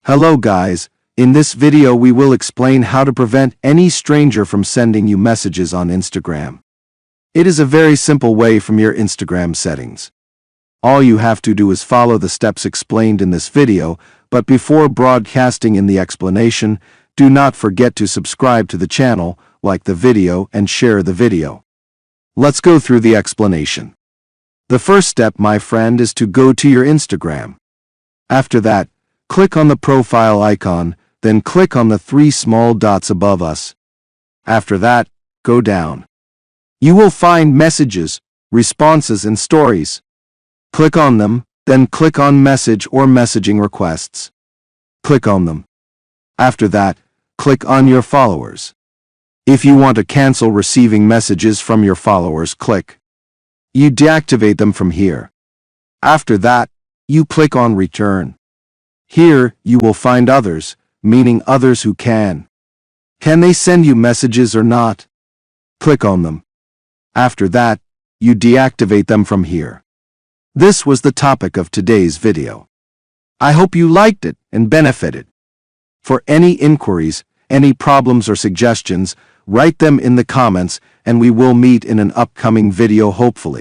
Hello guys, in this video we will explain how to prevent any stranger from sending you messages on Instagram. It is a very simple way from your Instagram settings. All you have to do is follow the steps explained in this video, but before broadcasting in the explanation, do not forget to subscribe to the channel, like the video and share the video. Let's go through the explanation. The first step, my friend, is to go to your Instagram. After that, click on the profile icon, then click on the three small dots above us. After that, go down. You will find messages, responses and stories. Click on them, then click on message or messaging requests. Click on them. After that, click on your followers. If you want to cancel receiving messages from your followers, click. You deactivate them from here. After that, you click on return. Here, you will find others, meaning others who can. Can they send you messages or not? Click on them. After that, you deactivate them from here. This was the topic of today's video. I hope you liked it and benefited. For any inquiries, any problems or suggestions, write them in the comments and we will meet in an upcoming video hopefully.